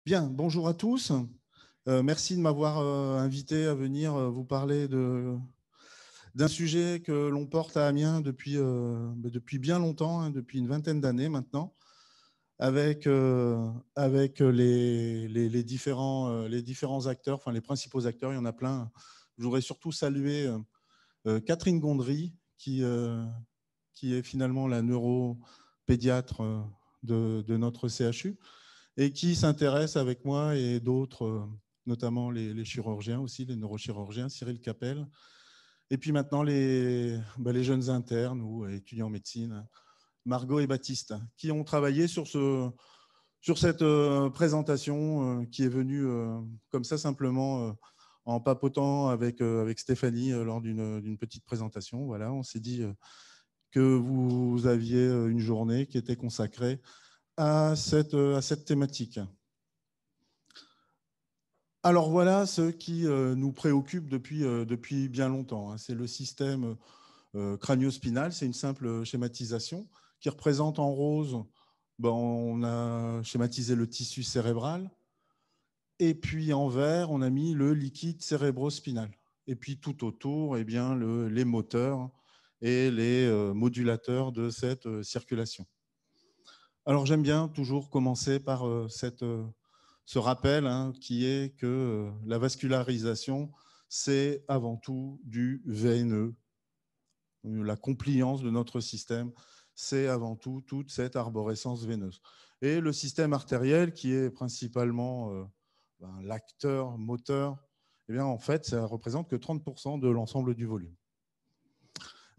Bien, bonjour à tous. Merci de m'avoir invité à venir vous parler d'un sujet que l'on porte à Amiens depuis bien longtemps, hein, depuis une vingtaine d'années maintenant, avec les différents acteurs, enfin les principaux acteurs, il y en a plein. Je voudrais surtout saluer Catherine Gondry, qui est finalement la neuropédiatre de notre CHU, et qui s'intéresse avec moi et d'autres, notamment les chirurgiens aussi, les neurochirurgiens, Cyril Capel, et puis maintenant les jeunes internes ou étudiants en médecine, Margot et Baptiste, qui ont travaillé sur cette présentation qui est venue comme ça simplement en papotant avec Stéphanie lors d'une petite présentation. Voilà, on s'est dit que vous aviez une journée qui était consacrée à cette thématique. Alors voilà ce qui nous préoccupe depuis bien longtemps, hein. C'est le système crânio-spinal. C'est une simple schématisation qui représente en rose, on a schématisé le tissu cérébral, et puis en vert, on a mis le liquide cérébrospinal. Et puis tout autour, eh bien, les moteurs et les modulateurs de cette circulation. Alors j'aime bien toujours commencer par ce rappel, hein, qui est que la vascularisation, c'est avant tout du veineux. La compliance de notre système, c'est avant tout toute cette arborescence veineuse. Et le système artériel, qui est principalement l'acteur moteur, eh bien, en fait, ça ne représente que 30% de l'ensemble du volume.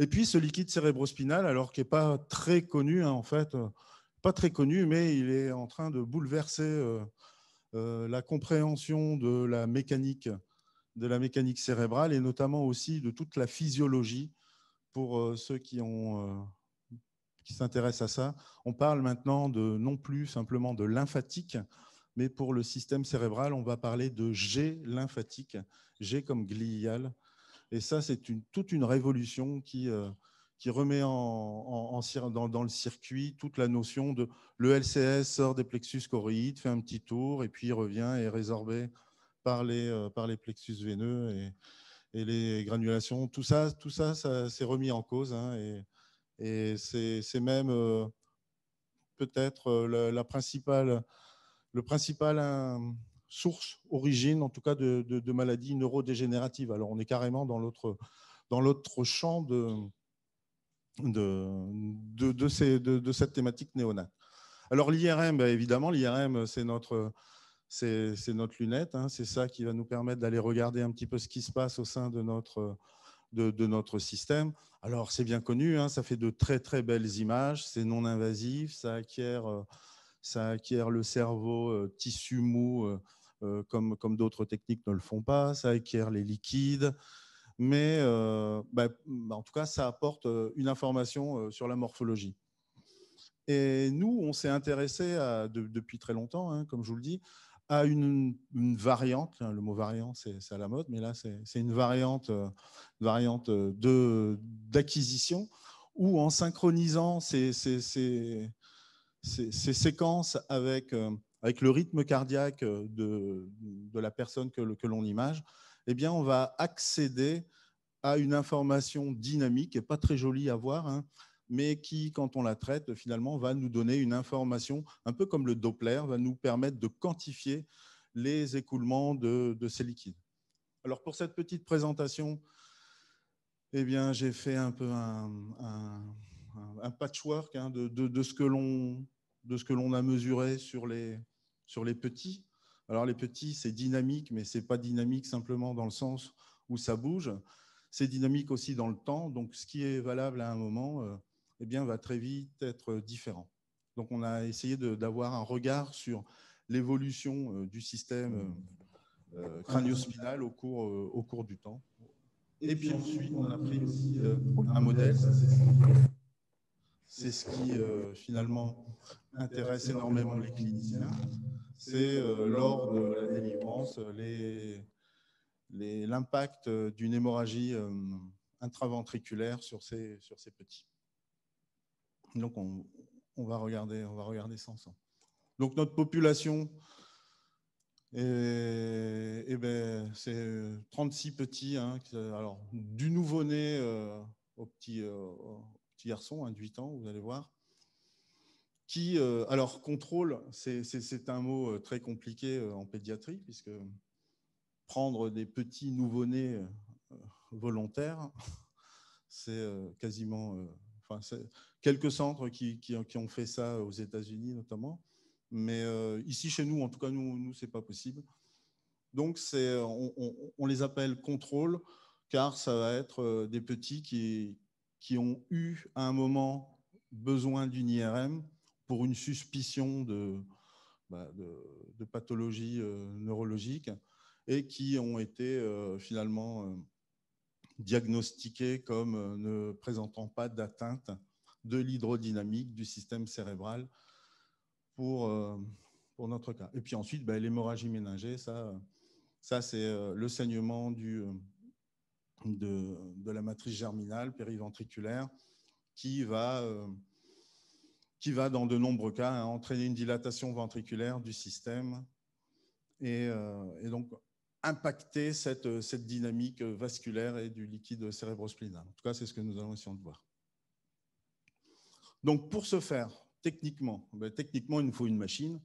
Et puis ce liquide cérébrospinal, alors qui n'est pas très connu, hein, en fait, pas très connu, mais il est en train de bouleverser la compréhension de la mécanique cérébrale et notamment aussi de toute la physiologie pour ceux qui s'intéressent à ça. On parle maintenant non plus simplement de lymphatique, mais pour le système cérébral, on va parler de G lymphatique, G comme glial. Et ça, c'est toute une révolution qui remet dans le circuit toute la notion de le LCS sort des plexus choroïdes, fait un petit tour et puis revient et est résorbé par les plexus veineux et les granulations. Tout ça s'est remis en cause, hein, et c'est même peut-être le principal source, origine en tout cas de maladies neurodégénératives. Alors on est carrément dans l'autre champ de cette thématique néonate. Alors l'IRM, évidemment, l'IRM, c'est notre lunette, hein, c'est ça qui va nous permettre d'aller regarder un petit peu ce qui se passe au sein de notre système. Alors c'est bien connu, hein, ça fait de très très belles images, c'est non invasif, ça acquiert le cerveau tissu mou comme d'autres techniques ne le font pas, ça acquiert les liquides, mais en tout cas, ça apporte une information sur la morphologie. Et nous, on s'est intéressé depuis très longtemps, hein, comme je vous le dis, à une variante. Hein, le mot variant, c'est à la mode, mais là, c'est une variante d'acquisition où, en synchronisant ces séquences avec le rythme cardiaque de la personne que l'on image, eh bien, on va accéder à une information dynamique et pas très jolie à voir, hein, mais qui, quand on la traite, finalement, va nous donner une information, un peu comme le Doppler, va nous permettre de quantifier les écoulements de ces liquides. Alors, pour cette petite présentation, eh bien, j'ai fait un peu un patchwork, hein, de ce que l'on a mesuré sur les petits. Alors, les petits, c'est dynamique, mais ce n'est pas dynamique simplement dans le sens où ça bouge. C'est dynamique aussi dans le temps. Donc, ce qui est valable à un moment eh bien, va très vite être différent. Donc, on a essayé d'avoir un regard sur l'évolution du système crânio-spinal au cours du temps. Et puis ensuite, on a pris aussi un modèle. C'est ce qui finalement intéresse énormément les cliniciens. C'est lors de la délivrance, l'impact d'une hémorragie intraventriculaire sur ces petits. Donc, on va regarder ça ensemble. Donc, notre population Et ben, c'est 36 petits, hein, alors, du nouveau-né au petit garçon, hein, de 8 ans, vous allez voir, qui, alors, contrôle, c'est un mot très compliqué en pédiatrie, puisque prendre des petits nouveau-nés volontaires, c'est quasiment... enfin, quelques centres qui ont fait ça aux États-Unis notamment, mais ici chez nous, en tout cas nous c'est pas possible. Donc on les appelle contrôle, car ça va être des petits qui ont eu à un moment besoin d'une IRM pour une suspicion de pathologie neurologique et qui ont été finalement diagnostiqués comme ne présentant pas d'atteinte de l'hydrodynamique du système cérébral pour notre cas. Et puis ensuite, ben, l'hémorragie méningée, ça c'est le saignement de la matrice germinale périventriculaire qui va dans de nombreux cas hein, entraîner une dilatation ventriculaire du système et donc impacter cette dynamique vasculaire et du liquide cérébrosplénal. En tout cas, c'est ce que nous allons essayer de voir. Donc, pour ce faire, techniquement, il nous faut une machine.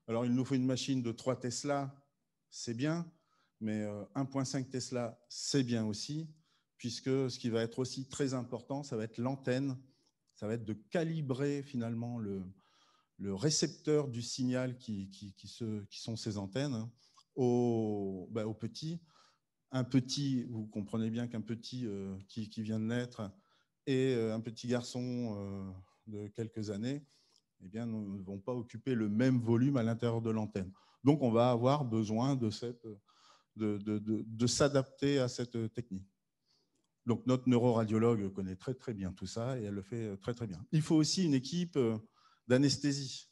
Alors, il nous faut une machine de 3 Tesla, c'est bien, mais 1,5 Tesla, c'est bien aussi, puisque ce qui va être aussi très important, ça va être l'antenne, ça va être de calibrer finalement le récepteur du signal qui sont ces antennes hein, au petit. Un petit, vous comprenez bien qu'un petit qui vient de naître et un petit garçon de quelques années, eh bien, ne vont pas occuper le même volume à l'intérieur de l'antenne. Donc, on va avoir besoin de s'adapter à cette technique. Donc, notre neuroradiologue connaît très, très bien tout ça et elle le fait très, très bien. Il faut aussi une équipe d'anesthésie.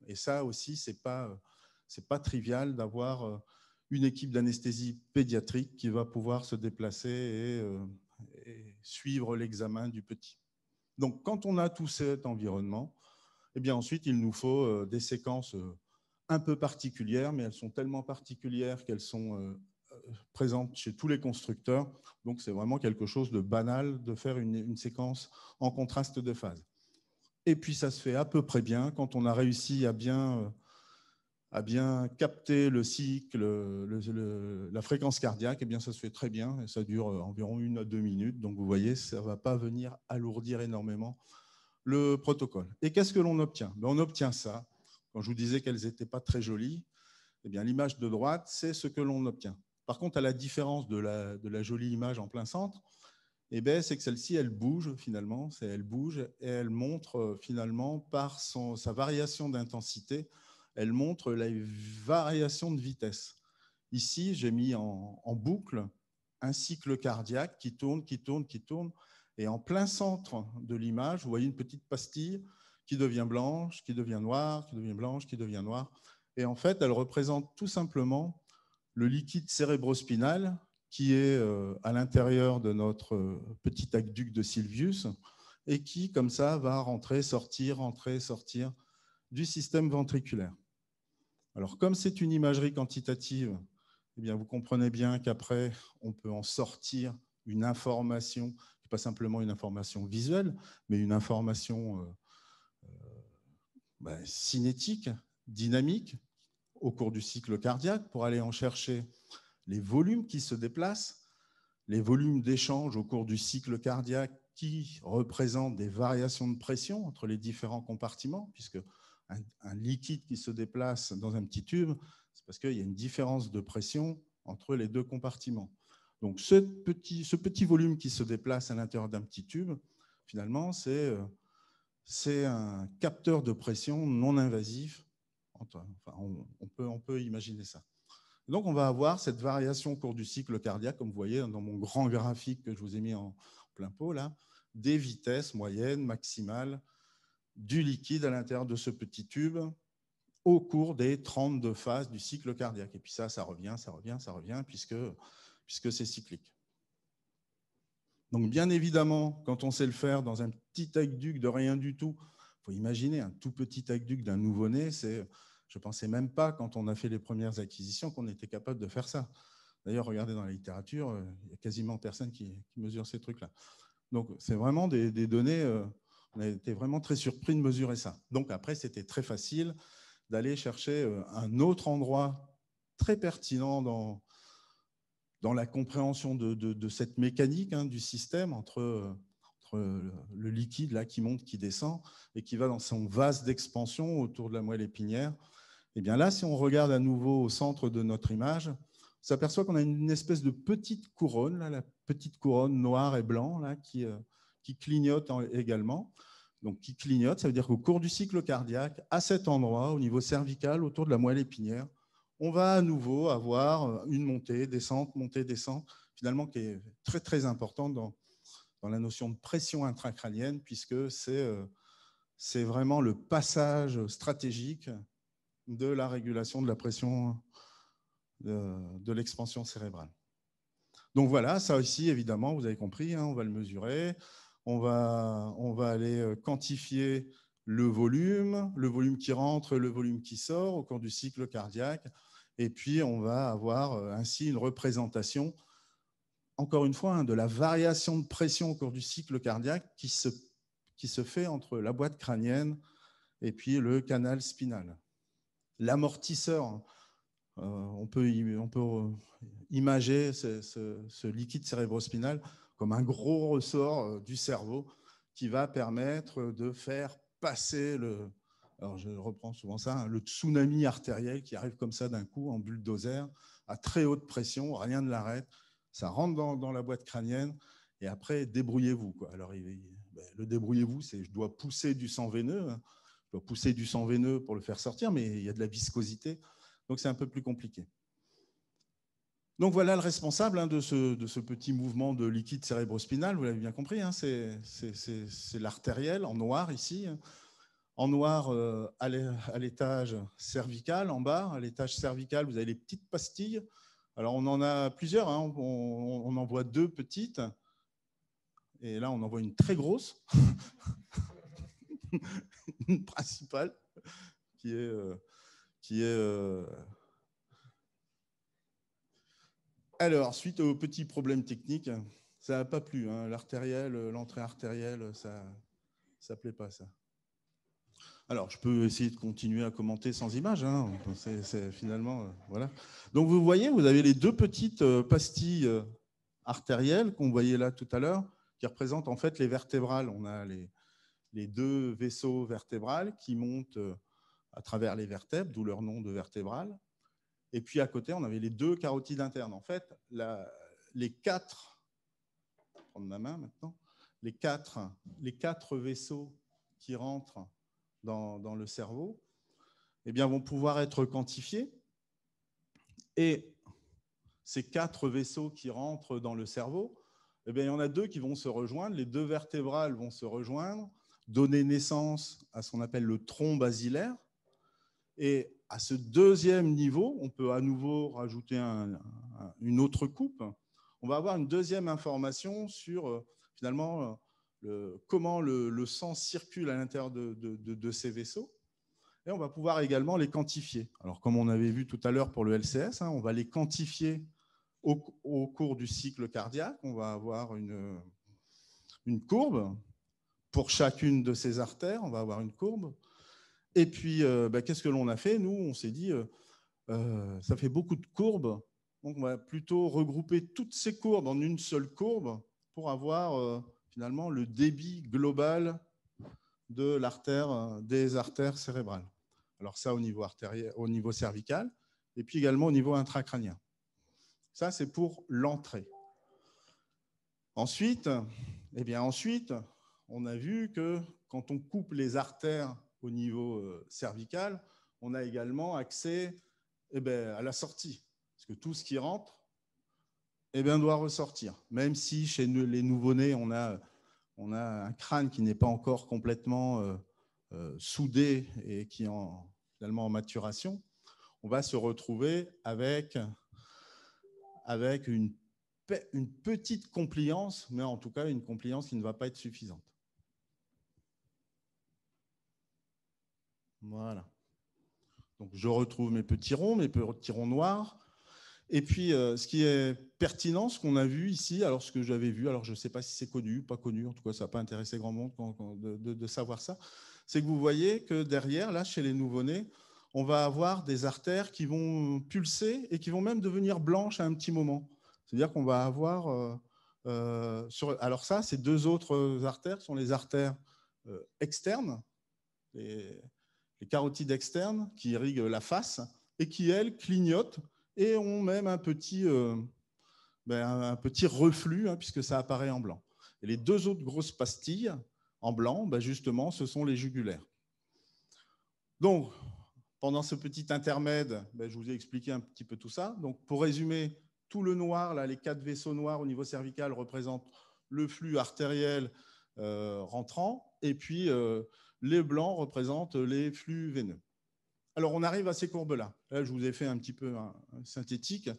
Et ça aussi, ce n'est pas trivial d'avoir une équipe d'anesthésie pédiatrique qui va pouvoir se déplacer et suivre l'examen du petit. Donc, quand on a tout cet environnement, eh bien ensuite, il nous faut des séquences un peu particulières, mais elles sont tellement particulières qu'elles sont présentes chez tous les constructeurs. Donc, c'est vraiment quelque chose de banal de faire une séquence en contraste de phase. Et puis, ça se fait à peu près bien quand on a réussi à bien capter le cycle, la fréquence cardiaque. Eh bien, ça se fait très bien et ça dure environ 1 à 2 minutes. Donc, vous voyez, ça ne va pas venir alourdir énormément le protocole. Et qu'est-ce que l'on obtient? On obtient ça. Quand je vous disais qu'elles n'étaient pas très jolies, eh bien, l'image de droite, c'est ce que l'on obtient. Par contre, à la différence de la jolie image en plein centre, eh bien, c'est que celle-ci, elle bouge finalement, elle bouge et elle montre finalement par sa variation d'intensité, elle montre la variation de vitesse. Ici, j'ai mis en boucle un cycle cardiaque qui tourne, qui tourne, qui tourne. Et en plein centre de l'image, vous voyez une petite pastille qui devient blanche, qui devient noire, qui devient blanche, qui devient noire. Et en fait, elle représente tout simplement le liquide cérébrospinal qui est à l'intérieur de notre petit aqueduc de Sylvius et qui, comme ça, va rentrer, sortir du système ventriculaire. Alors, comme c'est une imagerie quantitative, eh bien, vous comprenez bien qu'après, on peut en sortir une information, pas simplement une information visuelle, mais une information cinétique, dynamique, au cours du cycle cardiaque, pour aller en chercher les volumes qui se déplacent, les volumes d'échange au cours du cycle cardiaque qui représentent des variations de pression entre les différents compartiments, puisque un liquide qui se déplace dans un petit tube, c'est parce qu'il y a une différence de pression entre les deux compartiments. Donc ce petit volume qui se déplace à l'intérieur d'un petit tube, finalement, c'est un capteur de pression non invasif. Enfin, on peut imaginer ça. Donc, on va avoir cette variation au cours du cycle cardiaque, comme vous voyez dans mon grand graphique que je vous ai mis en plein pot, là, des vitesses moyennes, maximales du liquide à l'intérieur de ce petit tube au cours des 32 phases du cycle cardiaque. Et puis ça revient, puisque c'est cyclique. Donc, bien évidemment, quand on sait le faire dans un petit aqueduc de rien du tout, il faut imaginer un tout petit aqueduc d'un nouveau-né, Je ne pensais même pas, quand on a fait les premières acquisitions, qu'on était capable de faire ça. D'ailleurs, regardez dans la littérature, il n'y a quasiment personne qui mesure ces trucs-là. Donc, c'est vraiment des données, on a été vraiment très surpris de mesurer ça. Donc, après, c'était très facile d'aller chercher un autre endroit très pertinent dans la compréhension de cette mécanique du système entre le liquide là, qui monte, qui descend et qui va dans son vase d'expansion autour de la moelle épinière. Et bien là, si on regarde à nouveau au centre de notre image, on s'aperçoit qu'on a une espèce de petite couronne, là, la petite couronne noire et blanc là, qui clignote également. Donc, qui clignote, ça veut dire qu'au cours du cycle cardiaque, à cet endroit, au niveau cervical, autour de la moelle épinière, on va à nouveau avoir une montée, descente, finalement qui est très, très importante dans la notion de pression intracrânienne, puisque c'est vraiment le passage stratégique de la régulation de la pression de l'expansion cérébrale. Donc voilà, ça aussi, évidemment, vous avez compris, on va le mesurer. On va aller quantifier le volume qui rentre, le volume qui sort au cours du cycle cardiaque. Et puis, on va avoir ainsi une représentation, encore une fois, de la variation de pression au cours du cycle cardiaque qui se fait entre la boîte crânienne et puis le canal spinal. L'amortisseur, on peut imager ce liquide cérébrospinal comme un gros ressort du cerveau qui va permettre de faire passer alors je reprends souvent ça, le tsunami artériel qui arrive comme ça d'un coup en bulldozer à très haute pression, rien ne l'arrête, ça rentre dans la boîte crânienne et après débrouillez-vous. Alors le débrouillez-vous, c'est je dois pousser du sang veineux, je dois pousser du sang veineux pour le faire sortir, mais il y a de la viscosité. Donc, c'est un peu plus compliqué. Donc, voilà le responsable de ce petit mouvement de liquide cérébrospinal. Vous l'avez bien compris, c'est l'artérielle en noir ici. En noir à l'étage cervical, en bas. À l'étage cervical, vous avez les petites pastilles. Alors, on en a plusieurs. On en voit 2 petites. Et là, on en voit une très grosse. Une principale qui est Alors, suite aux petits problèmes techniques, ça n'a pas plu. L'artérielle, l'entrée artérielle, ça ne plaît pas, ça. Alors, je peux essayer de continuer à commenter sans image. C'est finalement, voilà. Donc, vous voyez, vous avez les 2 petites pastilles artérielles qu'on voyait là tout à l'heure, qui représentent en fait les vertébrales. On a les 2 vaisseaux vertébrales qui montent à travers les vertèbres, d'où leur nom de vertébrales. Et puis à côté, on avait les 2 carotides internes. En fait, les 4, je vais prendre ma main maintenant, les quatre vaisseaux qui rentrent dans le cerveau, eh bien, vont pouvoir être quantifiés. Et ces 4 vaisseaux qui rentrent dans le cerveau, eh bien, il y en a 2 qui vont se rejoindre. Les 2 vertébrales vont se rejoindre, donner naissance à ce qu'on appelle le tronc basilaire. Et à ce 2e niveau, on peut à nouveau rajouter une autre coupe. On va avoir une 2e information sur finalement comment le sang circule à l'intérieur de ces vaisseaux. Et on va pouvoir également les quantifier. Alors, comme on avait vu tout à l'heure pour le LCS, on va les quantifier au cours du cycle cardiaque. On va avoir une courbe pour chacune de ces artères. On va avoir une courbe. Et puis, qu'est-ce que l'on a fait? Nous, on s'est dit, ça fait beaucoup de courbes, donc on va plutôt regrouper toutes ces courbes en une seule courbe pour avoir finalement le débit global de des artères cérébrales. Alors ça au niveau artériel, au niveau cervical, et puis également au niveau intracrânien. Ça, c'est pour l'entrée. Ensuite, on a vu que quand on coupe les artères au niveau cervical, on a également accès à la sortie. Parce que tout ce qui rentre doit ressortir. Même si chez les nouveau-nés, on a un crâne qui n'est pas encore complètement soudé et qui est finalement en maturation, on va se retrouver avec une petite compliance, mais en tout cas une compliance qui ne va pas être suffisante. Voilà. Donc, je retrouve mes petits ronds noirs. Et puis, ce qui est pertinent, ce qu'on a vu ici, alors ce que j'avais vu, alors je ne sais pas si c'est connu, pas connu, en tout cas, ça n'a pas intéressé grand monde de savoir ça, c'est que vous voyez que derrière, là, chez les nouveau-nés, on va avoir des artères qui vont pulser et qui vont même devenir blanches à un petit moment. C'est-à-dire qu'on va avoir... alors ça, ces deux autres artères sont les artères externes, les carotides externes qui irriguent la face et qui, elles, clignotent et ont même un petit reflux, hein, puisque ça apparaît en blanc. Et les deux autres grosses pastilles en blanc, justement, ce sont les jugulaires. Donc, pendant ce petit intermède, je vous ai expliqué un petit peu tout ça. Donc, pour résumer, tout le noir, là, les 4 vaisseaux noirs au niveau cervical représentent le flux artériel rentrant, et puis les blancs représentent les flux veineux. Alors, on arrive à ces courbes-là. Là, je vous ai fait un petit peu un synthétique.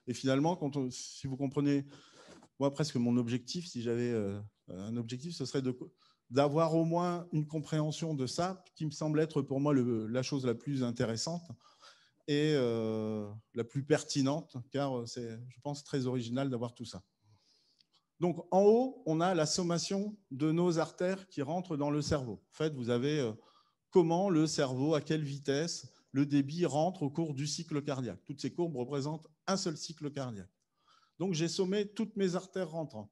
Et finalement, si vous comprenez, moi, presque mon objectif, si j'avais un objectif, ce serait d'avoir au moins une compréhension de ça, qui me semble être pour moi la chose la plus intéressante et la plus pertinente, car c'est, je pense, très original d'avoir tout ça. Donc, en haut, on a la sommation de nos artères qui rentrent dans le cerveau. En fait, vous avez comment le cerveau, à quelle vitesse, le débit rentre au cours du cycle cardiaque. Toutes ces courbes représentent un seul cycle cardiaque. Donc, j'ai sommé toutes mes artères rentrantes.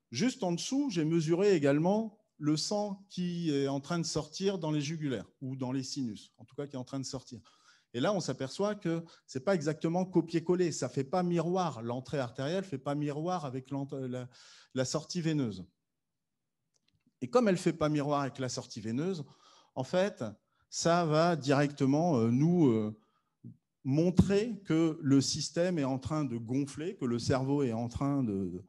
Juste en dessous, j'ai mesuré également le sang qui est en train de sortir dans les jugulaires ou dans les sinus, en tout cas qui est en train de sortir. Et là, on s'aperçoit que ce n'est pas exactement copier-coller, ça ne fait pas miroir. L'entrée artérielle ne fait pas miroir avec la sortie veineuse. Et comme elle ne fait pas miroir avec la sortie veineuse, en fait, ça va directement nous montrer que le système est en train de gonfler, que le cerveau est en train de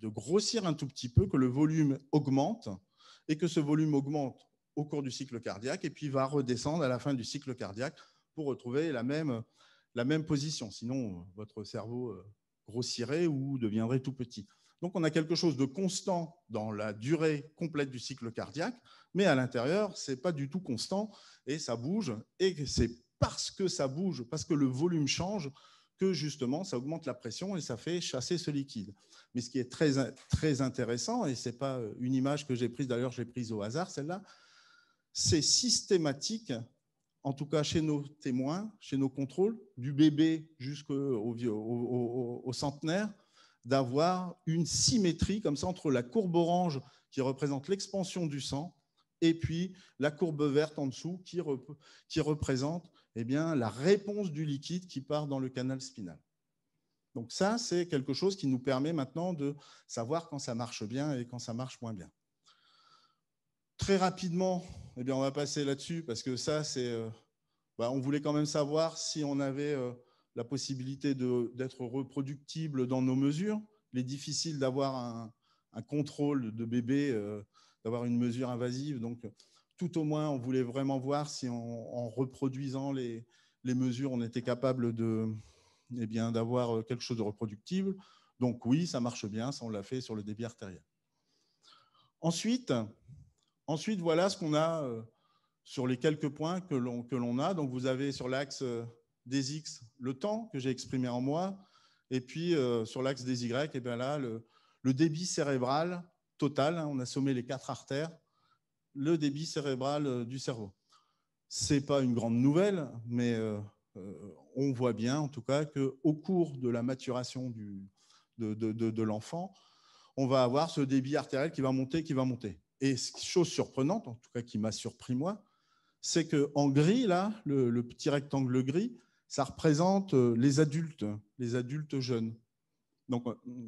grossir un tout petit peu, que le volume augmente et que ce volume augmente au cours du cycle cardiaque et puis va redescendre à la fin du cycle cardiaque pour retrouver la même position. Sinon, votre cerveau grossirait ou deviendrait tout petit. Donc, on a quelque chose de constant dans la durée complète du cycle cardiaque, mais à l'intérieur, ce n'est pas du tout constant et ça bouge. Et c'est parce que ça bouge, parce que le volume change, que justement, ça augmente la pression et ça fait chasser ce liquide. Mais ce qui est très, très intéressant, et ce n'est pas une image que j'ai prise, d'ailleurs, je l'ai prise au hasard, celle-là, c'est systématique, en tout cas chez nos témoins, chez nos contrôles, du bébé jusqu'au centenaire, d'avoir une symétrie comme ça entre la courbe orange qui représente l'expansion du sang et puis la courbe verte en dessous qui représente la réponse du liquide qui part dans le canal spinal. Donc ça, c'est quelque chose qui nous permet maintenant de savoir quand ça marche bien et quand ça marche moins bien. Très rapidement, on va passer là-dessus parce que ça, c'est... on voulait quand même savoir si on avait la possibilité d'être reproductible dans nos mesures. Il est difficile d'avoir un contrôle de bébé, d'avoir une mesure invasive. Donc, tout au moins, on voulait vraiment voir si en reproduisant les mesures, on était capable d'avoir quelque chose de reproductible. Donc oui, ça marche bien, ça on l'a fait sur le débit artériel. Ensuite, voilà ce qu'on a sur les quelques points que l'on a. Donc vous avez sur l'axe des X le temps que j'ai exprimé en moi, et puis sur l'axe des Y, et bien là, le débit cérébral total, hein, on a sommé les 4 artères, le débit cérébral du cerveau. Ce n'est pas une grande nouvelle, mais on voit bien en tout cas qu'au cours de la maturation de l'enfant, on va avoir ce débit artériel qui va monter, Et chose surprenante, en tout cas qui m'a surpris moi, c'est qu'en gris, là, le petit rectangle gris, ça représente les adultes jeunes. Donc,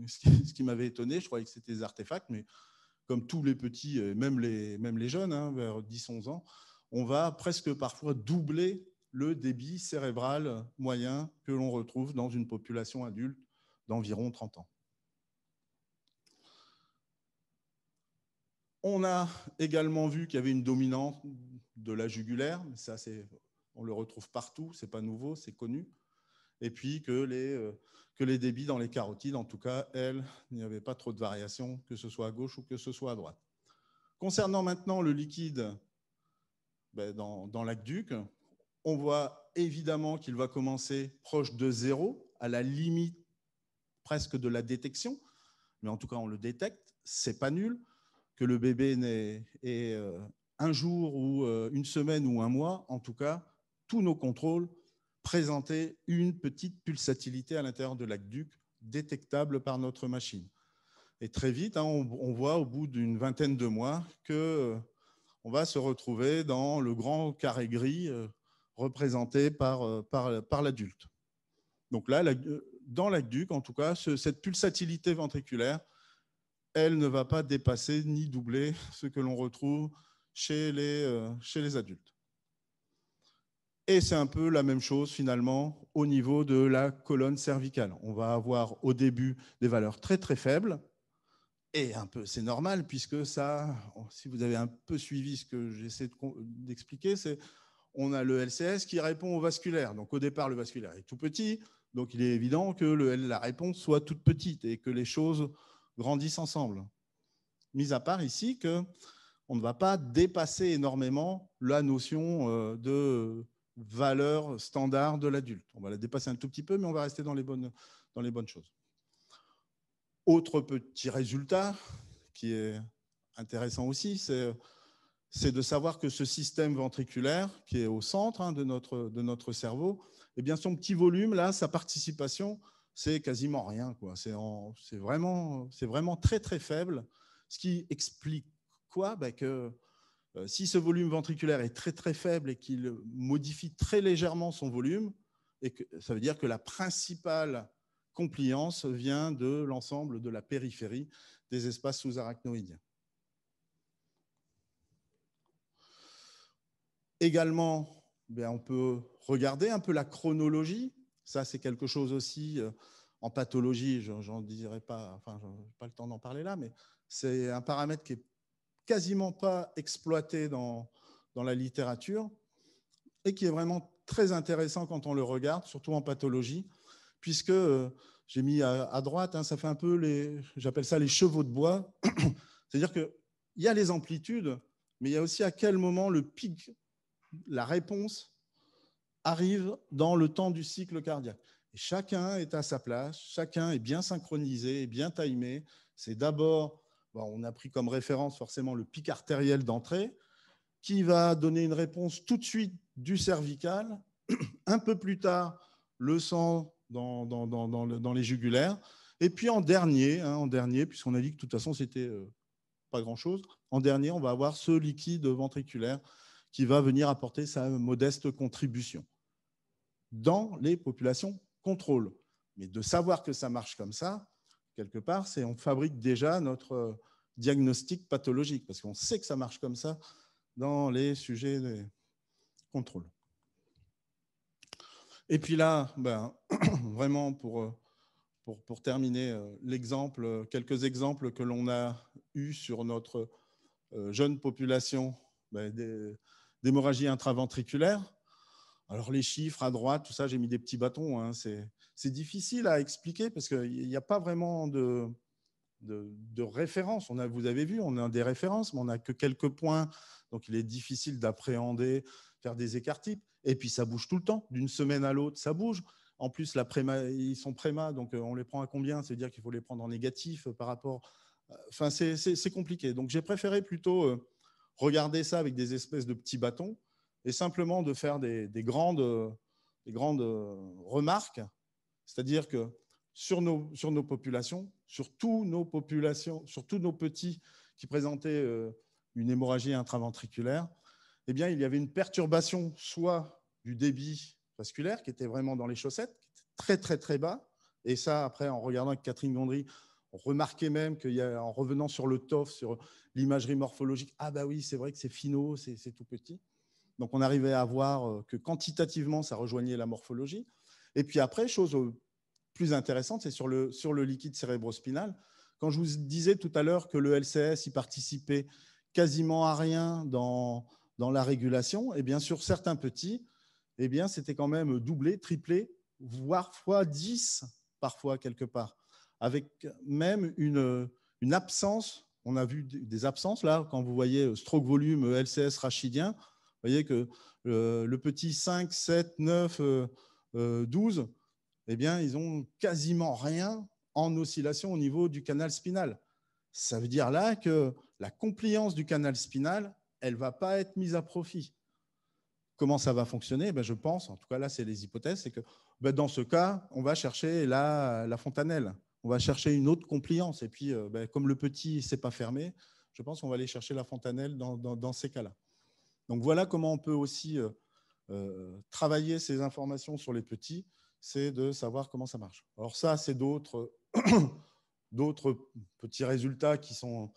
ce qui m'avait étonné, je croyais que c'était des artefacts, mais comme tous les petits, même les jeunes, hein, vers 10-11 ans, on va presque parfois doubler le débit cérébral moyen que l'on retrouve dans une population adulte d'environ 30 ans. On a également vu qu'il y avait une dominante de la jugulaire, mais ça, on le retrouve partout, ce n'est pas nouveau, c'est connu. Et puis que les débits dans les carotides, en tout cas, elles, il n'y avait pas trop de variations, que ce soit à gauche ou que ce soit à droite. Concernant maintenant le liquide dans l'aqueduc, on voit évidemment qu'il va commencer proche de 0, à la limite presque de la détection, mais en tout cas on le détecte, c'est pas nul. Que le bébé ait un jour ou une semaine ou un mois, en tout cas, tous nos contrôles présentaient une petite pulsatilité à l'intérieur de l'aqueduc détectable par notre machine. Et très vite, on voit au bout d'une vingtaine de mois qu'on va se retrouver dans le grand carré gris représenté par l'adulte. Donc là, dans l'aqueduc, en tout cas, cette pulsatilité ventriculaire, elle ne va pas dépasser ni doubler ce que l'on retrouve chez les adultes. Et c'est un peu la même chose finalement au niveau de la colonne cervicale. On va avoir au début des valeurs très très faibles, et un peu, c'est normal puisque ça, si vous avez un peu suivi ce que j'essaie d'expliquer, c'est on a le LCS qui répond au vasculaire. Donc au départ, le vasculaire est tout petit, donc il est évident que la réponse soit toute petite et que les choses grandissent ensemble. Mis à part ici qu'on ne va pas dépasser énormément la notion de valeur standard de l'adulte. On va la dépasser un tout petit peu, mais on va rester dans les bonnes choses. Autre petit résultat qui est intéressant aussi, c'est de savoir que ce système ventriculaire qui est au centre de notre cerveau, eh bien son petit volume, là, sa participation, c'est quasiment rien, quoi. C'est vraiment très très faible, ce qui explique quoi? Que si ce volume ventriculaire est très très faible et qu'il modifie très légèrement son volume, et que, ça veut dire que la principale compliance vient de l'ensemble de la périphérie des espaces sous-arachnoïdiens. Également, on peut regarder un peu la chronologie. Ça, c'est quelque chose aussi en pathologie, j'en dirai pas, enfin, je n'ai pas le temps d'en parler là, mais c'est un paramètre qui est quasiment pas exploité dans la littérature et qui est vraiment très intéressant quand on le regarde, surtout en pathologie, puisque j'ai mis à droite, ça fait un peu j'appelle ça les chevaux de bois. C'est-à-dire qu'il y a les amplitudes, mais il y a aussi à quel moment le pic, la réponse arrive dans le temps du cycle cardiaque. Et chacun est à sa place, chacun est bien synchronisé, bien timé. C'est d'abord, on a pris comme référence forcément le pic artériel d'entrée, qui va donner une réponse tout de suite du cervical. Un peu plus tard, le sang dans les jugulaires. Et puis en dernier, puisqu'on a dit que de toute façon, c'était pas grand-chose, en dernier, on va avoir ce liquide ventriculaire qui va venir apporter sa modeste contribution dans les populations contrôle. Mais de savoir que ça marche comme ça, quelque part, on fabrique déjà notre diagnostic pathologique, parce qu'on sait que ça marche comme ça dans les sujets de contrôle. Et puis là, vraiment pour terminer, quelques exemples que l'on a eus sur notre jeune population d'hémorragie intraventriculaire. Alors les chiffres à droite, tout ça, j'ai mis des petits bâtons. C'est difficile à expliquer parce qu'il n'y a pas vraiment de références. Vous avez vu, on a des références, mais on n'a que quelques points. Donc il est difficile d'appréhender, faire des écarts types. Et puis ça bouge tout le temps, d'une semaine à l'autre, ça bouge. En plus, ils sont préma, donc on les prend à combien? C'est-à-dire qu'il faut les prendre en négatif par rapport... Enfin, c'est compliqué. Donc j'ai préféré plutôt regarder ça avec des espèces de petits bâtons et simplement de faire des grandes remarques. C'est-à-dire que sur nos populations, sur tous nos petits qui présentaient une hémorragie intraventriculaire, eh bien, il y avait une perturbation soit du débit vasculaire qui était vraiment dans les chaussettes, qui était très, très, très bas. Et ça, après, en regardant avec Catherine Gondry, on remarquait même qu'en revenant sur le TOF, sur l'imagerie morphologique, ah bah oui, c'est vrai que c'est finot, c'est tout petit. Donc, on arrivait à voir que quantitativement, ça rejoignait la morphologie. Et puis après, chose plus intéressante, c'est sur le liquide cérébrospinal. Quand je vous disais tout à l'heure que le LCS y participait quasiment à rien dans la régulation, et bien sur certains petits, eh bien c'était quand même doublé, triplé, voire fois 10 parfois quelque part, avec même une absence. On a vu des absences là, quand vous voyez stroke volume LCS rachidien, voyez que le petit 5, 7, 9, 12, eh bien, ils n'ont quasiment rien en oscillation au niveau du canal spinal. Ça veut dire là que la compliance du canal spinal, elle ne va pas être mise à profit. Comment ça va fonctionner? Je pense, en tout cas là, c'est les hypothèses, c'est que dans ce cas, on va chercher la fontanelle. On va chercher une autre compliance. Et puis, comme le petit ne s'est pas fermé, je pense qu'on va aller chercher la fontanelle dans ces cas-là. Donc voilà comment on peut aussi travailler ces informations sur les petits, c'est de savoir comment ça marche. Alors ça, c'est d'autres petits résultats qui sont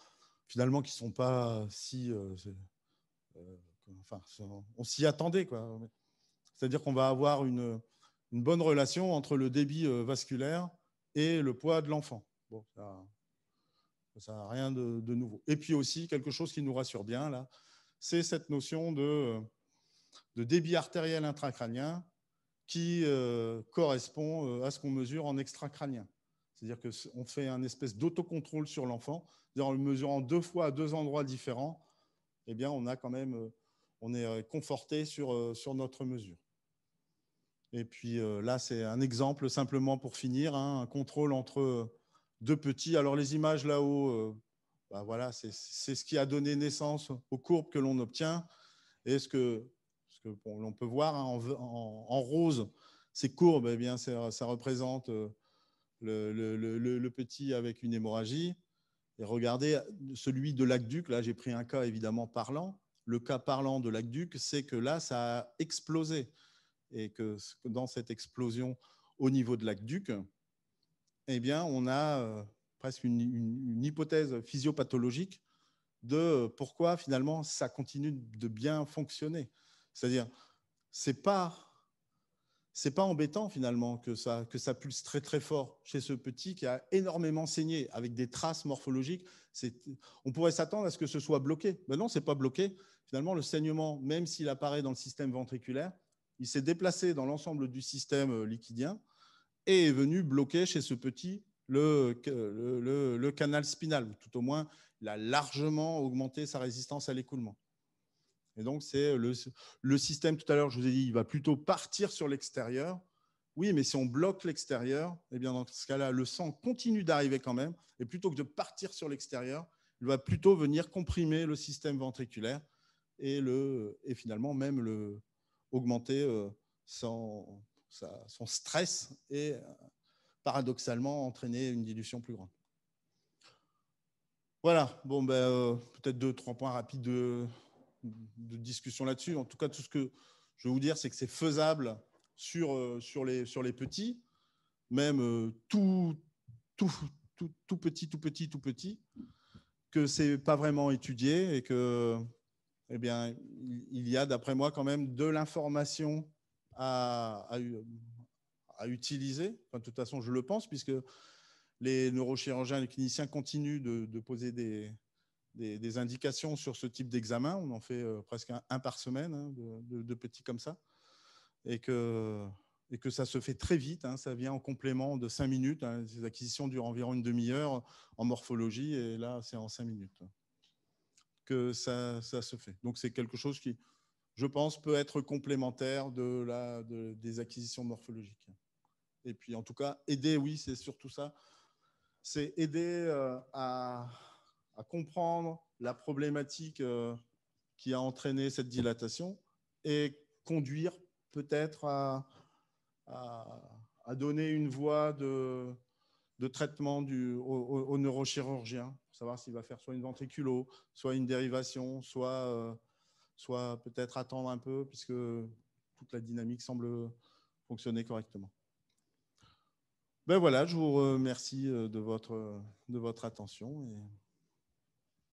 finalement qui ne sont pas si... enfin, on s'y attendait, quoi. C'est-à-dire qu'on va avoir une bonne relation entre le débit vasculaire et le poids de l'enfant. Bon, ça n'a rien de nouveau. Et puis aussi, quelque chose qui nous rassure bien, là, c'est cette notion de débit artériel intracrânien qui correspond à ce qu'on mesure en extracrânien. C'est-à-dire qu'on fait un espèce d'autocontrôle sur l'enfant. En le mesurant 2 fois à 2 endroits différents, eh bien, on a quand même, on est conforté sur notre mesure. Et puis là, c'est un exemple simplement pour finir, hein, un contrôle entre 2 petits. Alors les images là-haut, voilà, c'est ce qui a donné naissance aux courbes que l'on obtient. Et ce que l'on peut voir, hein, en rose, ces courbes, eh bien, ça représente le petit avec une hémorragie. Et regardez celui de l'aqueduc. Là, j'ai pris un cas évidemment parlant. Le cas parlant de l'aqueduc, c'est que là, ça a explosé. Et que dans cette explosion au niveau de l'aqueduc, eh bien, on a presque une hypothèse physiopathologique de pourquoi finalement ça continue de bien fonctionner. C'est-à-dire, c'est pas embêtant finalement que ça pulse très très fort chez ce petit qui a énormément saigné avec des traces morphologiques. On pourrait s'attendre à ce que ce soit bloqué. Mais non, c'est pas bloqué. Finalement, le saignement, même s'il apparaît dans le système ventriculaire, il s'est déplacé dans l'ensemble du système liquidien et est venu bloquer chez ce petit le canal spinal, ou tout au moins, il a largement augmenté sa résistance à l'écoulement. Et donc, c'est le système, tout à l'heure, je vous ai dit, il va plutôt partir sur l'extérieur. Oui, mais si on bloque l'extérieur, eh bien, dans ce cas-là, le sang continue d'arriver quand même. Et plutôt que de partir sur l'extérieur, il va plutôt venir comprimer le système ventriculaire et finalement même augmenter son stress et paradoxalement entraîner une dilution plus grande. Voilà, bon, peut-être 2-3 points rapides de discussion là-dessus. En tout cas, tout ce que je veux vous dire, c'est que c'est faisable sur les petits, même tout petit, que c'est pas vraiment étudié et que, eh bien, il y a, d'après moi, quand même de l'information à utiliser. Enfin, de toute façon, je le pense, puisque les neurochirurgiens et les cliniciens continuent de poser des indications sur ce type d'examen. On en fait presque un par semaine, hein, de petits comme ça. Et que ça se fait très vite. Hein, ça vient en complément de 5 minutes. Hein, ces acquisitions durent environ une demi-heure en morphologie. Et là, c'est en 5 minutes que ça se fait. Donc, c'est quelque chose qui, je pense, peut être complémentaire des acquisitions morphologiques. Et puis, en tout cas, aider, oui, c'est surtout ça. C'est aider à comprendre la problématique qui a entraîné cette dilatation et conduire peut-être à donner une voie de traitement au neurochirurgien, pour savoir s'il va faire soit une ventriculo, soit une dérivation, soit peut-être attendre un peu, puisque toute la dynamique semble fonctionner correctement. Ben voilà, je vous remercie de votre attention.